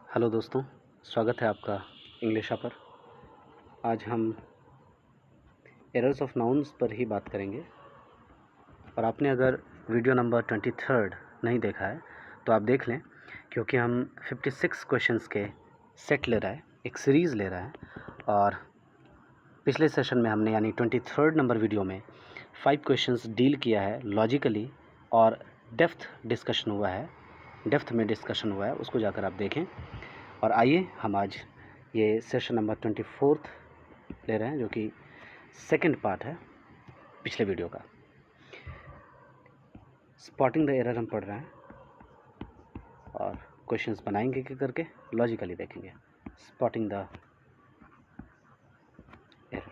Hello दोस्तों, स्वागत है आपका इंग्लिशा पर। आज हम एरर्स ऑफ नाउन्स पर ही बात करेंगे। और आपने अगर वीडियो नंबर 23 नहीं देखा है तो आप देख लें, क्योंकि हम 56 क्वेश्चंस के सेट ले रहा है, एक सीरीज़ ले रहा है। और पिछले सेशन में हमने यानी 23 नंबर वीडियो में 5 क्वेश्चंस डील किया है लॉजिकली, और डेप्थ में डिस्कशन हुआ है, उसको जाकर आप देखें। और आइए हम आज ये सेशन नंबर 24 ले रहे हैं, जो कि सेकंड पार्ट है पिछले वीडियो का। स्पॉटिंग द एरर हम पढ़ रहे हैं और क्वेश्चंस बनाएंगे कि करके लॉजिकली देखेंगे। Spotting the error,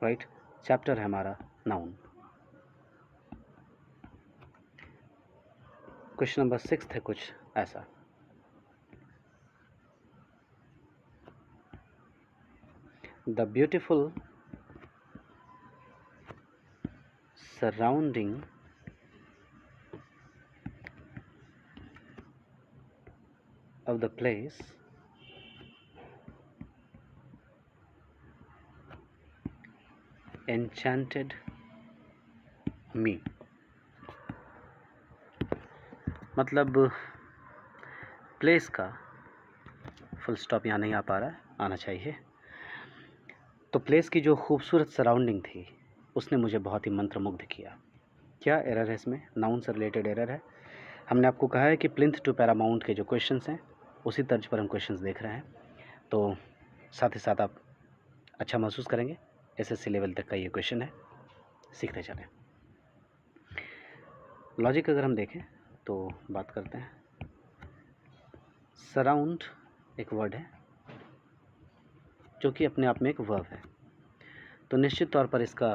right. Chapter है हमारा नाउन। क्वेश्चन नंबर 6 है कुछ ऐसा। The beautiful surrounding of the place enchanted me। मतलब प्लेस का फुल स्टॉप यहाँ नहीं आ पा रहा है, आना चाहिए। तो प्लेस की जो खूबसूरत सराउंडिंग थी उसने मुझे बहुत ही मंत्रमुग्ध किया। क्या एरर है इसमें? नाउन से रिलेटेड एरर है। हमने आपको कहा है कि प्लिंथ टू पैरामाउंट के जो क्वेश्चंस हैं उसी तर्ज पर हम क्वेश्चंस देख रहे हैं, तो साथ ही साथ आप अच्छा महसूस करेंगे। एसएससी लेवल तक का ये क्वेश्चन है, सीखते चलें। लॉजिक अगर हम देखें तो बात करते हैं। सराउंड एक वर्ड है जो कि अपने आप में एक वर्ब है, तो निश्चित तौर पर इसका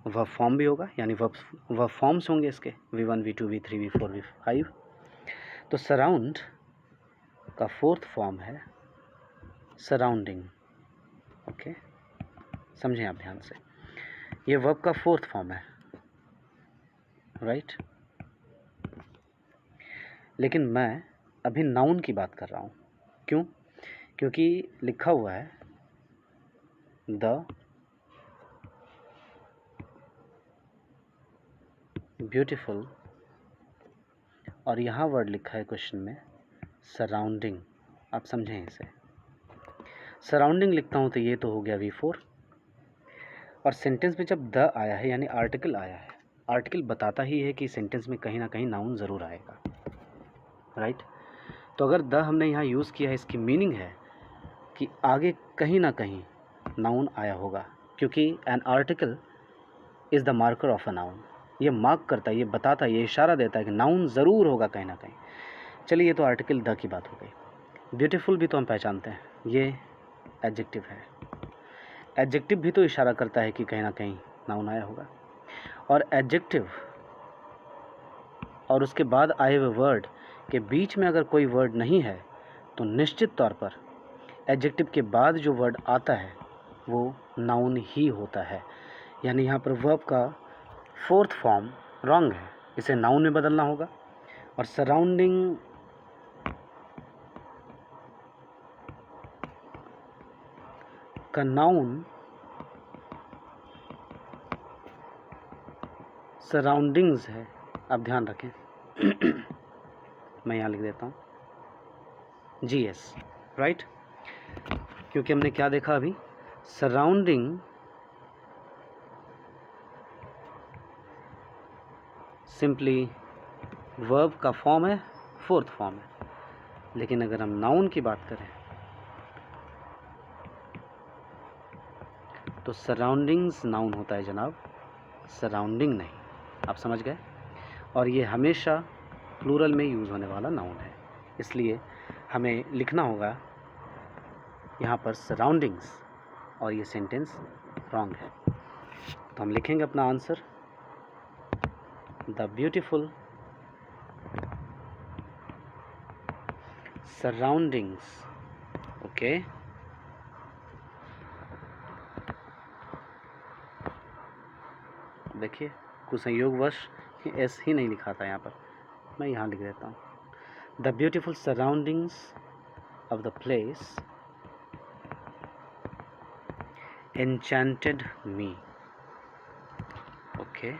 वर्ब फॉर्म भी होगा, यानी वर्ब फॉर्म्स होंगे इसके V1 V2 V3 V4 V5। तो सराउंड का फोर्थ फॉर्म है सराउंडिंग। ओके, समझें आप ध्यान से, ये वर्ब का फोर्थ फॉर्म है, राइट। लेकिन मैं अभी नाउन की बात कर रहा हूँ। क्यों? क्योंकि लिखा हुआ है द ब्यूटीफुल, और यहाँ वर्ड लिखा है क्वेश्चन में सराउंडिंग। आप समझें इसे, सराउंडिंग लिखता हूँ तो ये तो हो गया V4। और सेंटेंस में जब द आया है यानी आर्टिकल आया है, आर्टिकल बताता ही है कि सेंटेंस में कहीं ना कहीं नाउन ज़रूर आएगा, राइट। तो अगर द हमने यहाँ यूज़ किया है, इसकी मीनिंग है कि आगे कहीं ना कहीं नाउन आया होगा, क्योंकि an article is the marker of a noun. ये मार्क करता है, ये बताता है, ये इशारा देता है कि नाउन ज़रूर होगा कहीं ना कहीं। चलिए, ये तो आर्टिकल द की बात हो गई। ब्यूटीफुल भी तो हम पहचानते हैं, ये एडजेक्टिव है। एडजेक्टिव भी तो इशारा करता है कि कहीं ना कहीं नाउन आया होगा। और एडजेक्टिव और उसके बाद आए हुए वर्ड के बीच में अगर कोई वर्ड नहीं है तो निश्चित तौर पर एडजेक्टिव के बाद जो वर्ड आता है वो नाउन ही होता है। यानी यहाँ पर वर्ब का फोर्थ फॉर्म रॉन्ग है, इसे नाउन में बदलना होगा। और सराउंडिंग का नाउन सराउंडिंग्स है, आप ध्यान रखें। मैं यहाँ लिख देता हूँ GS, राइट। क्योंकि हमने क्या देखा अभी, सराउंडिंग सिंपली वर्ब का फॉर्म है, फोर्थ फॉर्म है। लेकिन अगर हम नाउन की बात करें तो सराउंडिंग्स नाउन होता है जनाब, सराउंडिंग नहीं। आप समझ गए? और ये हमेशा प्लूरल में यूज़ होने वाला नाउन है, इसलिए हमें लिखना होगा यहाँ पर सराउंडिंग्स, और ये सेंटेंस रॉन्ग है। तो हम लिखेंगे अपना answer, the beautiful surroundings. Okay, देखिए कुछ संयोगवश एस ही नहीं लिखा था यहाँ पर, मैं यहाँ लिख देता हूँ। The beautiful surroundings of the place enchanted me. Okay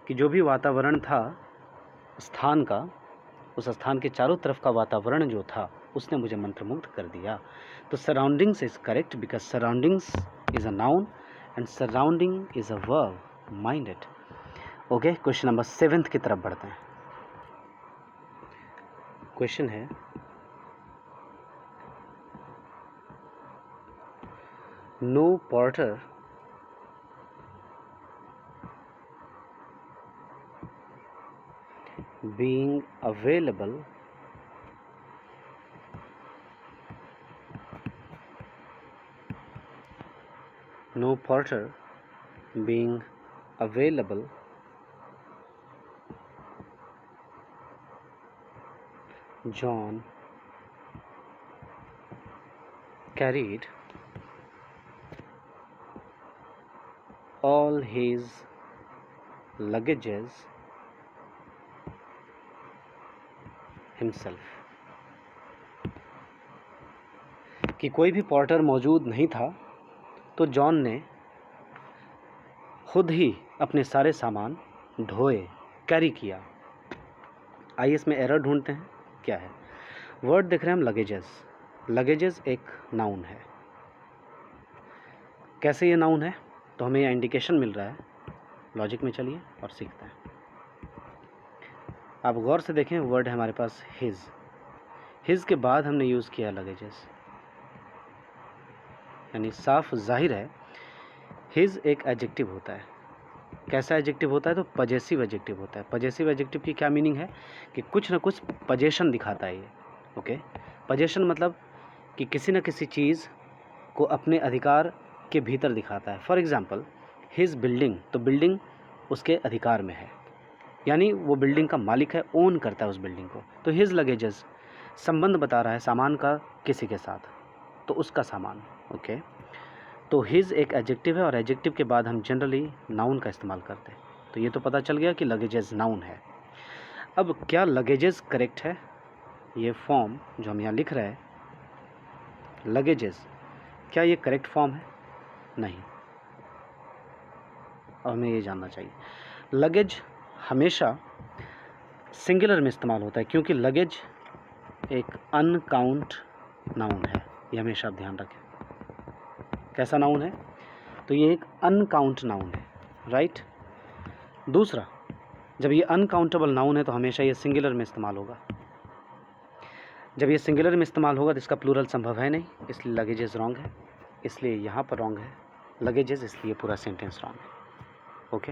कि जो भी वातावरण था स्थान का, उस स्थान के चारों तरफ का वातावरण जो था उसने मुझे मंत्रमुग्ध कर दिया. तो surroundings is correct because surroundings is a noun and surrounding is a verb. Mind it. Okay, question number 7 की तरफ बढ़ते हैं. क्वेश्चन है, no porter being available no porter being available John carried all his luggages himself. कि कोई भी porter मौजूद नहीं था तो जॉन ने खुद ही अपने सारे सामान ढोए, कैरी किया. आइए इसमें एरर ढूंढते हैं क्या है. वर्ड देख रहे हैं हम लगेजेस. लगेजेस एक नाउन है. कैसे ये नाउन है, तो हमें यह इंडिकेशन मिल रहा है. लॉजिक में चलिए और सीखते हैं. आप गौर से देखें, वर्ड है हमारे पास हिज. हिज के बाद हमने यूज़ किया लगेजेस, यानी साफ जाहिर है हिज एक एडजेक्टिव होता है. कैसा एडजेक्टिव होता है, तो पजेसिव एडजेक्टिव होता है. पजेसिव एडजेक्टिव की क्या मीनिंग है कि कुछ ना कुछ पजेशन दिखाता है ये. ओके, पजेशन मतलब कि किसी न किसी चीज़ को अपने अधिकार के भीतर दिखाता है. फॉर एग्जांपल हिज बिल्डिंग, तो बिल्डिंग उसके अधिकार में है, यानी वो बिल्डिंग का मालिक है, ओन करता है उस बिल्डिंग को. तो हिज लगेजेस संबंध बता रहा है सामान का किसी के साथ, तो उसका सामान. ओके, तो हिज एक एडजेक्टिव है और एडजेक्टिव के बाद हम जनरली नाउन का इस्तेमाल करते हैं. तो ये तो पता चल गया कि लगेजेस नाउन है. अब क्या लगेजेस करेक्ट है, ये फॉर्म जो हम यहाँ लिख रहे हैं लगेजेस, क्या ये करेक्ट फॉर्म है? नहीं. और हमें ये जानना चाहिए. लगेज हमेशा सिंगुलर में इस्तेमाल होता है क्योंकि लगेज एक अनकाउंट नाउन है. ये हमेशा आप ध्यान रखें. कैसा नाउन है, तो ये एक अनकाउंट नाउन है. राइट. दूसरा, जब ये अनकाउंटेबल नाउन है तो हमेशा ये सिंगुलर में इस्तेमाल होगा. जब ये सिंगुलर में इस्तेमाल होगा तो इसका प्लूरल संभव है नहीं, इसलिए लगेजेस रॉन्ग है. इसलिए यहाँ पर रॉन्ग है लगेजेस, इसलिए पूरा सेंटेंस रॉन्ग है. ओके,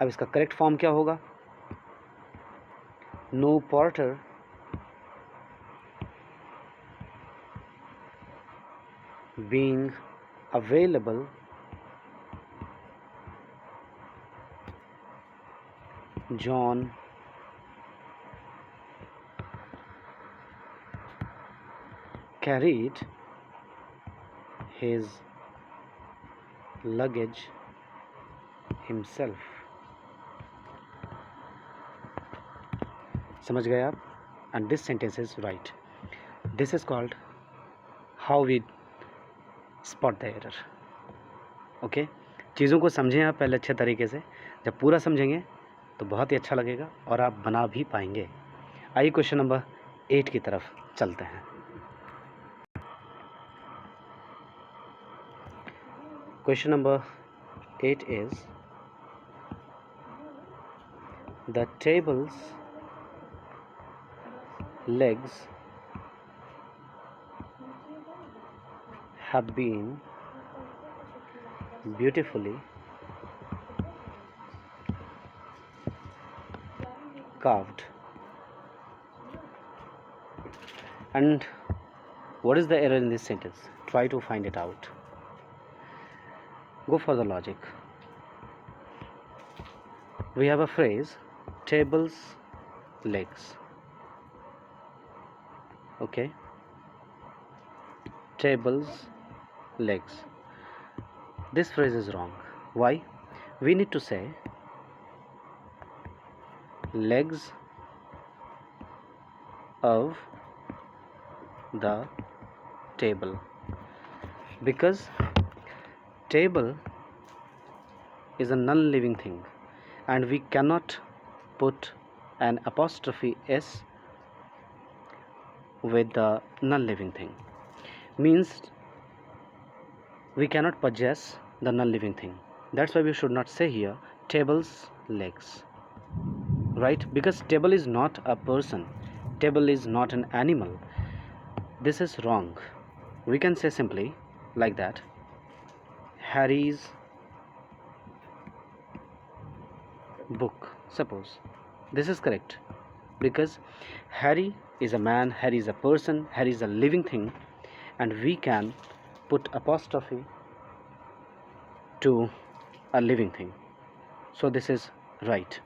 अब इसका करेक्ट फॉर्म क्या होगा. No porter being available John carried his luggage himself. समझ गए आप? and this sentence is right. This is called how we spot the error. Okay, चीज़ों को समझें आप पहले अच्छे तरीके से. जब पूरा समझेंगे तो बहुत ही अच्छा लगेगा और आप बना भी पाएंगे. आइए क्वेश्चन नंबर 8 की तरफ चलते हैं. Question number 8 is the table's legs have been beautifully carved. And what is the error in this sentence? Try to find it out. Go for the logic. We have a phrase, table's legs. Okay, table's legs. This phrase is wrong. Why? We need to say legs of the table, because table is a non-living thing and we cannot put an apostrophe s with the non-living thing. Means we cannot possess the non-living thing. That's why we should not say here table's legs, right? Because table is not a person, table is not an animal. This is wrong. We can say simply like that, Harry's book. Suppose this is correct, because Harry is a man, Harry is a person, Harry is a living thing, and we can put apostrophe to a living thing. So this is right.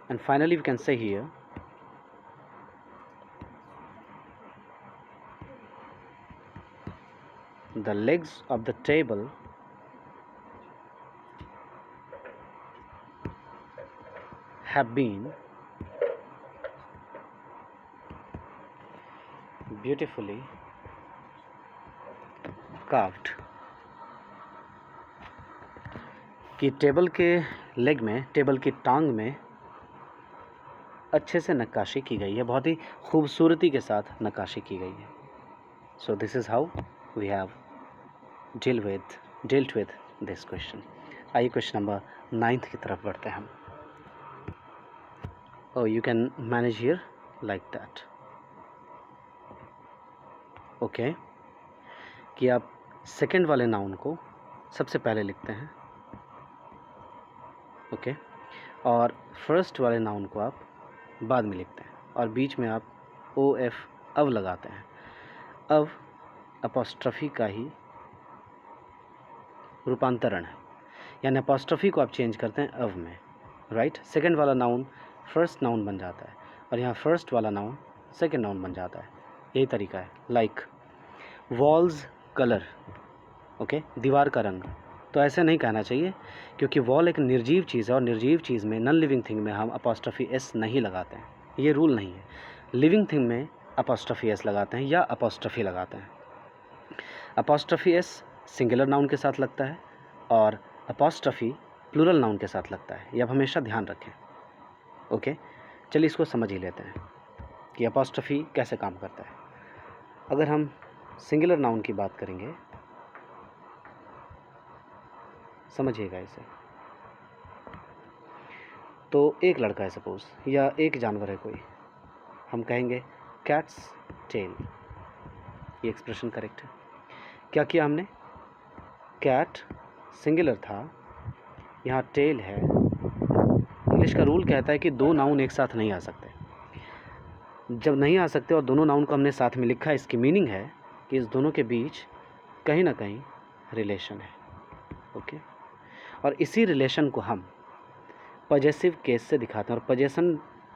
And finally we can say here the legs of the table have been beautifully carved. कि table के leg में, table की टांग में अच्छे से नक्काशी की गई है, बहुत ही खूबसूरती के साथ नक्काशी की गई है. So this is how we have dealt with this question. आइए क्वेश्चन नंबर 9 की तरफ बढ़ते हैं हम. Oh, you can manage here like that. Okay. कि आप सेकंड वाले नाउन को सबसे पहले लिखते हैं, ओके, और फर्स्ट वाले नाउन को आप बाद में लिखते हैं, और बीच में आप ओ एफ अव लगाते हैं. अव अपॉस्ट्रफी का ही रूपांतरण है, यानी अपॉस्ट्रफी को आप चेंज करते हैं अव में, राइट? सेकंड वाला नाउन फर्स्ट नाउन बन जाता है और यहाँ फर्स्ट वाला नाउन सेकंड नाउन बन जाता है. यही तरीका है. लाइक वॉल्स कलर, ओके, दीवार का रंग. तो ऐसे नहीं कहना चाहिए, क्योंकि वॉल एक निर्जीव चीज़ है और निर्जीव चीज़ में, नॉन लिविंग थिंग में हम अपॉस्ट्रफी एस नहीं लगाते हैं. ये रूल नहीं है. लिविंग थिंग में अपॉस्ट्रफी एस लगाते हैं या अपॉस्ट्रफी लगाते हैं. अपॉस्ट्रफी एस सिंगुलर नाउन के साथ लगता है और अपॉस्ट्रफी प्लूरल नाउन के साथ लगता है. ये आप हमेशा ध्यान रखें. ओके, चलिए इसको समझ ही लेते हैं कि अपॉस्ट्रफी कैसे काम करता है. अगर हम सिंगुलर नाउन की बात करेंगे, समझिएगा इसे. तो एक लड़का है सपोज, या एक जानवर है कोई, हम कहेंगे कैट्स टेल. ये एक्सप्रेशन करेक्ट है. क्या किया हमने? कैट सिंगुलर था, यहाँ टेल है. इंग्लिश का रूल कहता है कि दो नाउन एक साथ नहीं आ सकते. जब नहीं आ सकते और दोनों नाउन को हमने साथ में लिखा, इसकी मीनिंग है कि इस दोनों के बीच कहीं ना कहीं रिलेशन है. ओके, और इसी रिलेशन को हम पजेसिव केस से दिखाते हैं, और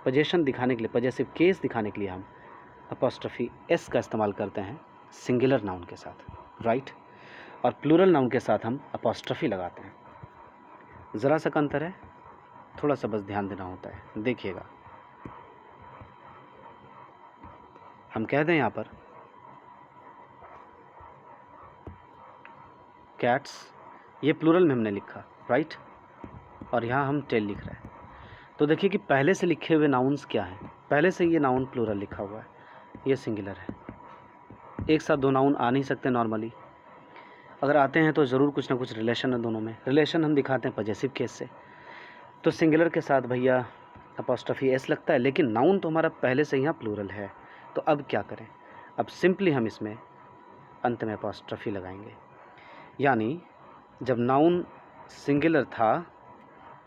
पजेशन दिखाने के लिए, पजेसिव केस दिखाने के लिए हम अपॉस्ट्रफी एस का इस्तेमाल करते हैं सिंगुलर नाउन के साथ, राइट? और प्लूरल नाउन के साथ हम अपॉस्ट्रफी लगाते हैं. ज़रा सा अंतर है, थोड़ा सा बस ध्यान देना होता है. देखिएगा, हम कह दें यहाँ पर कैट्स, ये प्लूरल में हमने लिखा, राइट? और यहाँ हम टेल लिख रहे हैं. तो देखिए कि पहले से लिखे हुए नाउन्स क्या हैं. पहले से ये नाउन प्लूरल लिखा हुआ है, ये सिंगुलर है. एक साथ दो नाउन आ नहीं सकते नॉर्मली. अगर आते हैं तो ज़रूर कुछ ना कुछ रिलेशन है दोनों में. रिलेशन हम दिखाते हैं पजेसिव केस से. तो सिंगुलर के साथ भैया अपॉस्ट्रफी एस लगता है, लेकिन नाउन तो हमारा पहले से यहाँ प्लूरल है. तो अब क्या करें? अब सिंपली हम इसमें अंत में अपॉस्ट्रफी लगाएंगे. यानी जब नाउन सिंगुलर था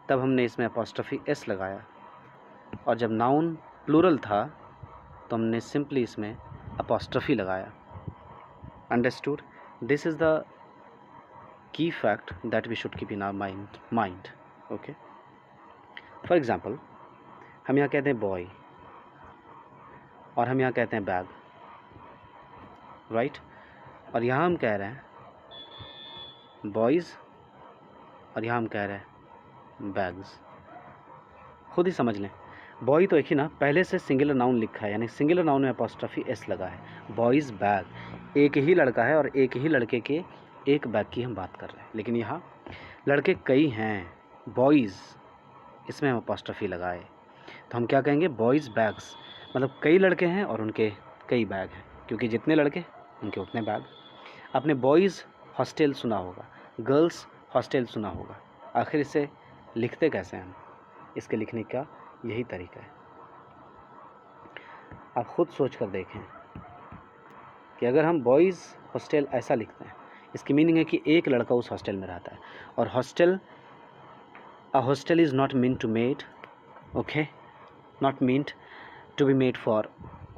तब हमने इसमें अपॉस्ट्रफी एस लगाया, और जब नाउन प्लूरल था तो हमने सिंपली इसमें अपॉस्ट्रफी लगाया. Understood? This is the key fact that we should keep in our mind. Okay, for example हम यहाँ कहते हैं बॉय और हम यहाँ कहते हैं बैग, राइट? और यहाँ हम कह रहे हैं बॉयज़ और यहाँ हम कह रहे हैं बैग्स. खुद ही समझ लें। बॉय तो एक ही ना, पहले से सिंगुलर नाउन लिखा है, यानी सिंगुलर नाउन में अपॉस्ट्रफी एस लगा है। बॉयज़ बैग, एक ही लड़का है और एक ही लड़के के एक बैग की हम बात कर रहे हैं, लेकिन यहाँ लड़के कई हैं, बॉयज़, इसमें हम अपॉस्ट्रफी लगाए तो हम क्या कहेंगे, बॉयज़ बैग्स, मतलब कई लड़के हैं और उनके कई बैग हैं, क्योंकि जितने लड़के उनके उतने बैग। आपने बॉयज़ हॉस्टल सुना होगा, गर्ल्स हॉस्टल सुना होगा, आखिर इसे लिखते कैसे हैं हम? इसके लिखने का यही तरीका है। आप खुद सोच कर देखें कि अगर हम बॉयज़ हॉस्टल ऐसा लिखते हैं, इसकी मीनिंग है कि एक लड़का उस हॉस्टल में रहता है, और hostel, a hostel is not mean to made, okay, not meant to be made for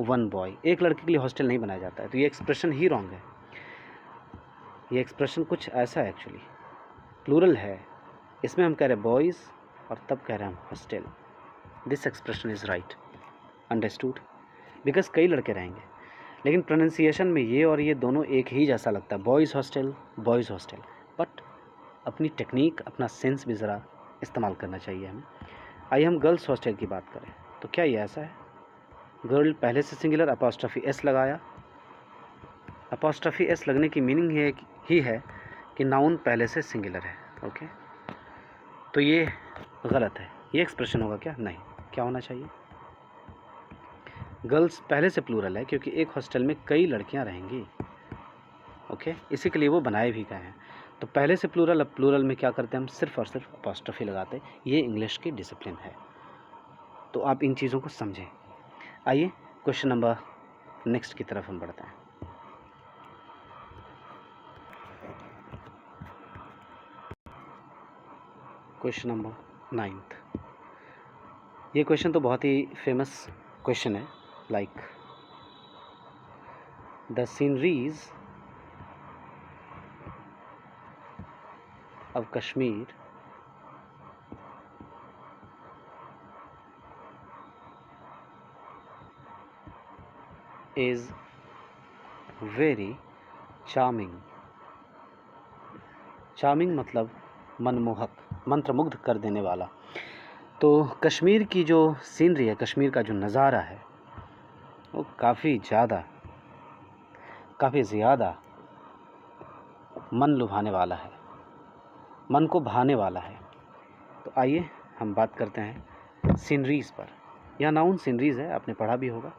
one boy. एक लड़के के लिए हॉस्टल नहीं बनाया जाता है, तो ये एक्सप्रेशन ही रॉन्ग है। ये एक्सप्रेशन कुछ ऐसा है, एक्चुअली प्लूरल है, इसमें हम कह रहे हैं बॉयज़ और तब कह रहे हैं हम hostel. This expression is right, understood, because कई लड़के रहेंगे, लेकिन प्रोनाउंसिएशन में ये और ये दोनों एक ही जैसा लगता है, boys hostel, boys hostel, but अपनी टेक्निक, अपना सेंस भी ज़रा इस्तेमाल करना चाहिए हमें। आइए हम गर्ल्स हॉस्टल की बात करें, तो क्या ये ऐसा है, गर्ल पहले से सिंगुलर, अपॉस्ट्रफी एस लगाया। अपॉस्ट्रफी एस लगने की मीनिंग ही है कि नाउन पहले से सिंगुलर है, ओके, तो ये गलत है। ये एक्सप्रेशन होगा क्या? नहीं, क्या होना चाहिए, गर्ल्स पहले से प्लूरल है, क्योंकि एक हॉस्टल में कई लड़कियां रहेंगी, ओके, इसी के लिए वो बनाए भी गए हैं। तो पहले से प्लूरल, अब प्लूरल में क्या करते हैं हम, सिर्फ और सिर्फ अपॉस्ट्रफी लगाते। ये इंग्लिश की डिसिप्लिन है, तो आप इन चीज़ों को समझें। आइए क्वेश्चन नंबर नेक्स्ट की तरफ हम बढ़ते हैं। Question number 9th। ये क्वेश्चन तो बहुत ही फेमस क्वेश्चन है, like the sceneries of Kashmir is very charming. Charming मतलब मनमोहक, मंत्रमुग्ध कर देने वाला। तो कश्मीर की जो सीनरी है, कश्मीर का जो नज़ारा है, वो काफ़ी ज़्यादा मन लुभाने वाला है, मन को भाने वाला है। तो आइए हम बात करते हैं सीनरीज़ पर। यह नाउन सीनरीज़ है, आपने पढ़ा भी होगा,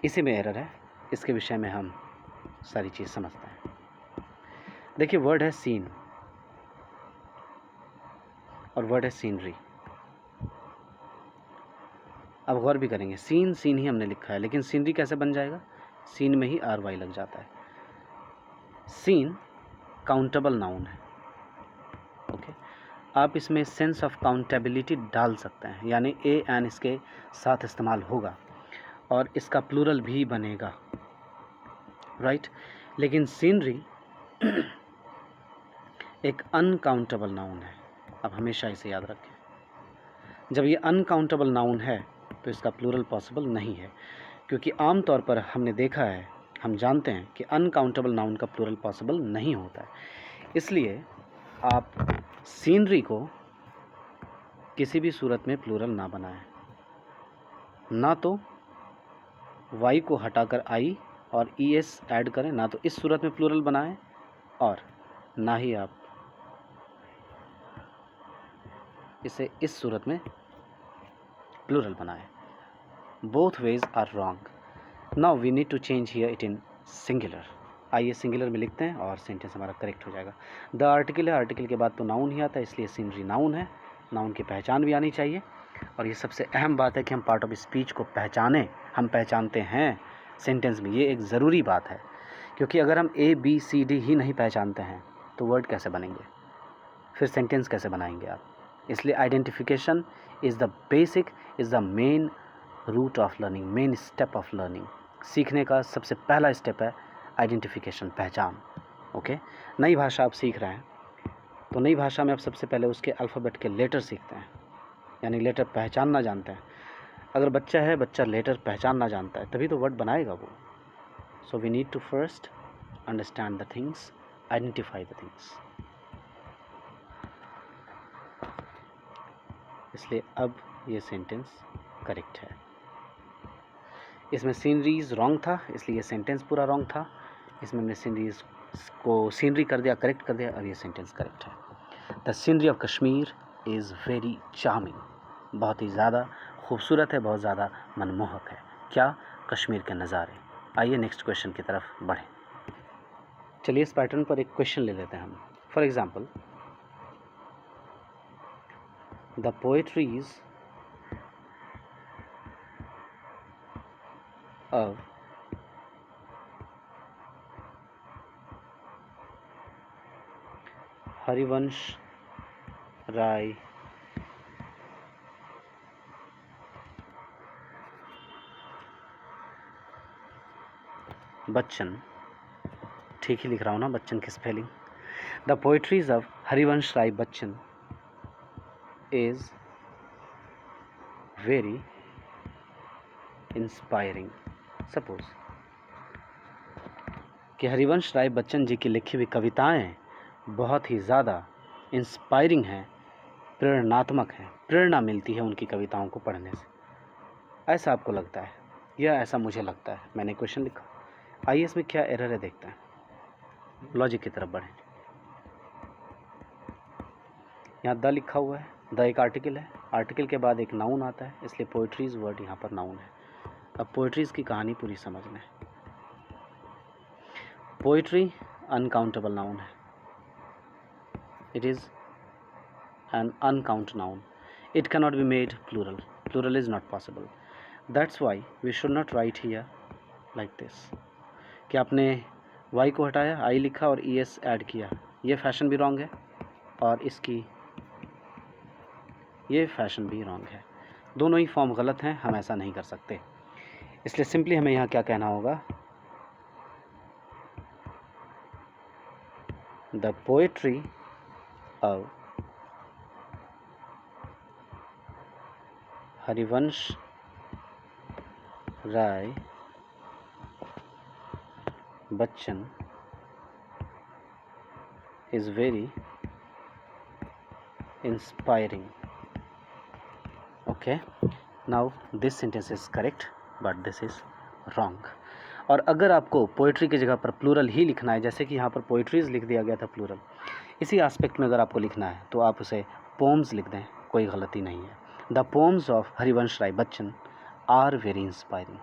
इसी में एरर है, इसके विषय में हम सारी चीज़ समझते हैं। देखिए, वर्ड है सीन और वर्ड है सीनरी। अब गौर भी करेंगे, सीन सीन ही हमने लिखा है, लेकिन सीनरी कैसे बन जाएगा, सीन में ही आर वाई लग जाता है। सीन काउंटेबल नाउन है, ओके, आप इसमें सेंस ऑफ काउंटेबिलिटी डाल सकते हैं, यानी ए एन इसके साथ इस्तेमाल होगा और इसका प्लूरल भी बनेगा, राइट। लेकिन सीनरी एक अनकाउंटेबल नाउन है, अब हमेशा इसे याद रखें। जब ये अनकाउंटेबल नाउन है तो इसका प्लूरल पॉसिबल नहीं है, क्योंकि आम तौर पर हमने देखा है, हम जानते हैं कि अनकाउंटेबल नाउन का प्लूरल पॉसिबल नहीं होता है। इसलिए आप सीनरी को किसी भी सूरत में प्लूरल ना बनाएं, ना तो वाई को हटाकर आई और ई एस ऐड करें, ना तो इस सूरत में प्लूरल बनाएं, और ना ही आप इसे इस सूरत में प्लूरल बनाएं। Both ways are wrong. Now we need to change here it in singular. आइए सिंगुलर में लिखते हैं और सेंटेंस हमारा करेक्ट हो जाएगा। द आर्टिकल है, आर्टिकल के बाद तो नाउन ही आता है, इसलिए सीनरी नाउन है, नाउन की पहचान भी आनी चाहिए। और ये सबसे अहम बात है कि हम पार्ट ऑफ स्पीच को पहचानें, हम पहचानते हैं सेंटेंस में, ये एक ज़रूरी बात है, क्योंकि अगर हम ए बी सी डी ही नहीं पहचानते हैं तो वर्ड कैसे बनेंगे, फिर सेंटेंस कैसे बनाएंगे आप। इसलिए identification is the basic, is the main root of learning, main step of learning. सीखने का सबसे पहला स्टेप है आइडेंटिफिकेशन, पहचान, ओके। नई भाषा आप सीख रहे हैं तो नई भाषा में आप सबसे पहले उसके अल्फ़ाबेट के लेटर सीखते हैं, यानी लेटर पहचानना जानते हैं। अगर बच्चा है, बच्चा लेटर पहचानना जानता है, तभी तो वर्ड बनाएगा वो। So we need to first understand the things, identify the things. इसलिए अब ये सेंटेंस करेक्ट है। इसमें सीनरीज रॉन्ग था, इसलिए ये सेंटेंस पूरा रॉन्ग था। इसमें हमने सीनरीज को सीनरी कर दिया, करेक्ट कर दिया, और ये सेंटेंस करेक्ट है। The scenery of Kashmir is very charming, बहुत ही ज़्यादा खूबसूरत है, बहुत ज़्यादा मनमोहक है। क्या? कश्मीर के नज़ारे। आइए नेक्स्ट क्वेश्चन की तरफ बढ़ें। चलिए इस पैटर्न पर एक क्वेश्चन ले लेते हैं हम। For example, the poetries of Harivansh Rai Bachchan, ठीक ही लिख रहा हूँ ना बच्चन की spelling. The poetries of Harivansh Rai Bachchan is very inspiring. Suppose कि हरिवंश राय बच्चन जी की लिखी हुई कविताएं बहुत ही ज़्यादा इंस्पायरिंग हैं, प्रेरणात्मक हैं, प्रेरणा मिलती है उनकी कविताओं को पढ़ने से। ऐसा आपको लगता है या ऐसा मुझे लगता है? मैंने क्वेश्चन लिखा। आइए इसमें क्या एरर है देखते हैं। लॉजिक की तरफ बढ़ें। यहाँ द लिखा हुआ है, द एक आर्टिकल है, आर्टिकल के बाद एक नाउन आता है, इसलिए पोइट्रीज वर्ड यहाँ पर नाउन है। अब पोइट्रीज की कहानी पूरी समझना है। पोइट्री अनकाउंटेबल नाउन है, it is an uncount noun. It cannot be made plural. Plural is not possible. That's why we should not write here like this. कि आपने y को हटाया, I लिखा और es ऐड किया, ये फैशन भी रॉन्ग है और इसकी ये फैशन भी रॉन्ग है। दोनों ही फॉर्म गलत हैं, हम ऐसा नहीं कर सकते। इसलिए सिंपली हमें यहाँ क्या कहना होगा? The poetry of Harivansh Rai Bachchan is very inspiring. Okay, now this sentence is correct but this is wrong. और अगर आपको पोइट्री की जगह पर प्लूरल ही लिखना है, जैसे कि यहाँ पर पोइट्रीज लिख दिया गया था प्लूरल, इसी एस्पेक्ट में अगर आपको लिखना है तो आप उसे पोम्स लिख दें, कोई गलती नहीं है। The poems of Harivansh Rai Bachchan are very inspiring,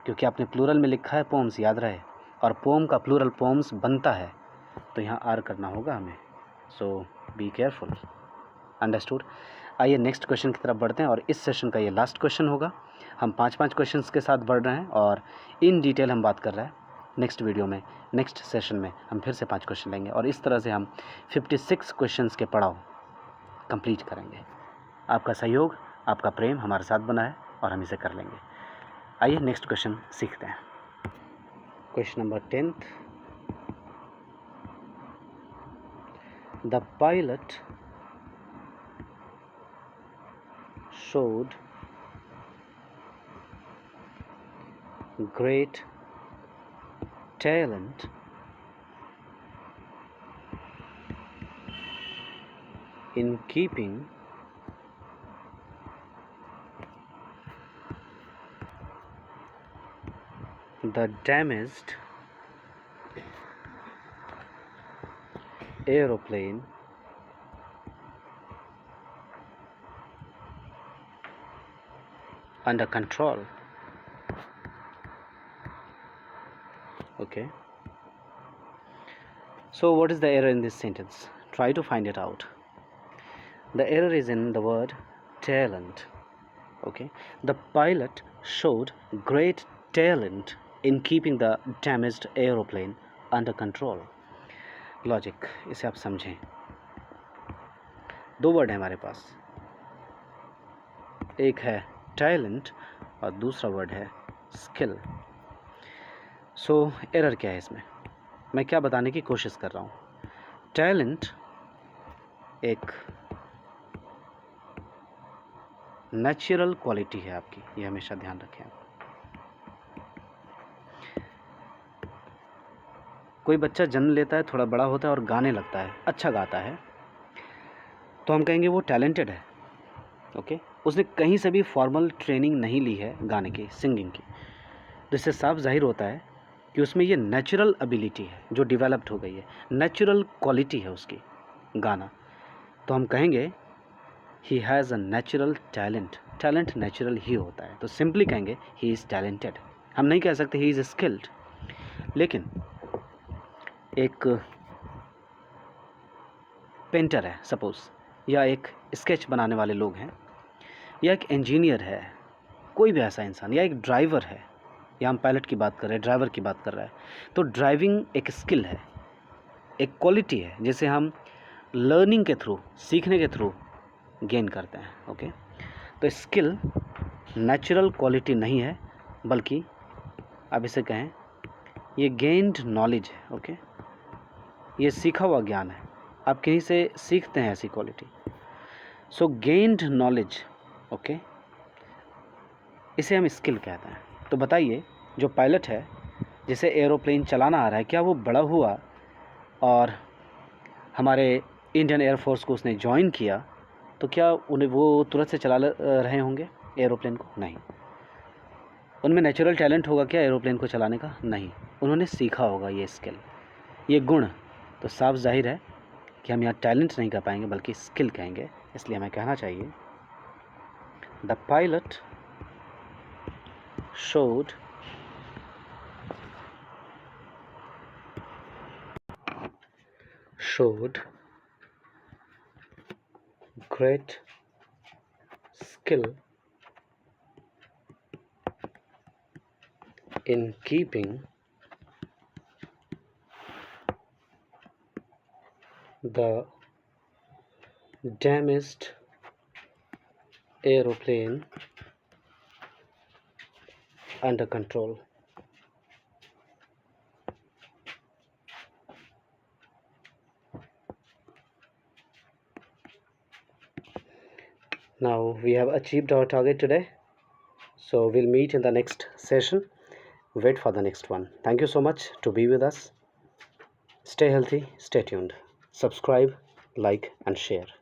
क्योंकि आपने प्लूरल में लिखा है पोम्स, याद रहे, और पोम का प्लूरल पोम्स बनता है, तो यहाँ आर करना होगा हमें। सो बी केयरफुल, अंडरस्टूड। आइए नेक्स्ट क्वेश्चन की तरफ बढ़ते हैं, और इस सेशन का ये लास्ट क्वेश्चन होगा। हम 5-5 क्वेश्चंस के साथ बढ़ रहे हैं और इन डिटेल हम बात कर रहे हैं। नेक्स्ट वीडियो में, नेक्स्ट सेशन में हम फिर से 5 क्वेश्चन लेंगे और इस तरह से हम 56 क्वेश्चंस के पड़ाव कंप्लीट करेंगे। आपका सहयोग, आपका प्रेम हमारे साथ बना है और हम इसे कर लेंगे। आइए नेक्स्ट क्वेश्चन सीखते हैं। Question number 10th, the pilot showed great talent in keeping the damaged aeroplane under control. Okay, so what is the error in this sentence? Try to find it out. The error is in the word talent. Okay, the pilot showed great talent in keeping the damaged aeroplane under control. Logic, इसे आप समझें। 2 word है हमारे पास, एक है talent और दूसरा word है स्किल। सो एरर क्या है इसमें? मैं क्या बताने की कोशिश कर रहा हूँ? टैलेंट एक नेचुरल क्वालिटी है आपकी, ये हमेशा ध्यान रखें। कोई बच्चा जन्म लेता है, थोड़ा बड़ा होता है और गाने लगता है, अच्छा गाता है, तो हम कहेंगे वो टैलेंटेड है। ओके, उसने कहीं से भी फॉर्मल ट्रेनिंग नहीं ली है गाने की, सिंगिंग की। जिससे साफ जाहिर होता है कि उसमें ये नेचुरल एबिलिटी है जो डेवलप्ड हो गई है, नेचुरल क्वालिटी है उसकी गाना। तो हम कहेंगे he has a natural talent. Talent natural ही होता है, तो सिंपली कहेंगे ही इज़ टैलेंटेड। हम नहीं कह सकते ही इज़ स्किल्ड। लेकिन एक पेंटर है सपोज़, या एक स्केच बनाने वाले लोग हैं, या एक इंजीनियर है, कोई भी ऐसा इंसान, या एक ड्राइवर है, या हम पायलट की बात कर रहे हैं, ड्राइवर की बात कर रहे हैं, तो ड्राइविंग एक स्किल है, एक क्वालिटी है जिसे हम लर्निंग के थ्रू, सीखने के थ्रू गेन करते हैं। ओके, तो स्किल नेचुरल क्वालिटी नहीं है, बल्कि आप इसे कहें ये गेन्ड नॉलेज है। ओके, ये सीखा हुआ ज्ञान है, आप कहीं से सीखते हैं ऐसी क्वालिटी। सो गेन्ड नॉलेज, ओके, इसे हम स्किल कहते हैं। तो बताइए, जो पायलट है जिसे एरोप्लेन चलाना आ रहा है, क्या वो बड़ा हुआ और हमारे इंडियन एयरफोर्स को उसने ज्वाइन किया तो क्या उन्हें वो तुरंत से चला रहे होंगे एरोप्लेन को? नहीं। उनमें नेचुरल टैलेंट होगा क्या एरोप्लेन को चलाने का? नहीं, उन्होंने सीखा होगा ये स्किल, ये गुण। तो साफ जाहिर है कि हम यहाँ टैलेंट नहीं कह पाएंगे बल्कि स्किल कहेंगे। इसलिए हमें कहना चाहिए the pilot showed great skill in keeping the damaged aeroplane under control. Now we have achieved our target today, so we'll meet in the next session. Wait for the next one. Thank you so much to be with us. Stay healthy, stay tuned. Subscribe, like and share.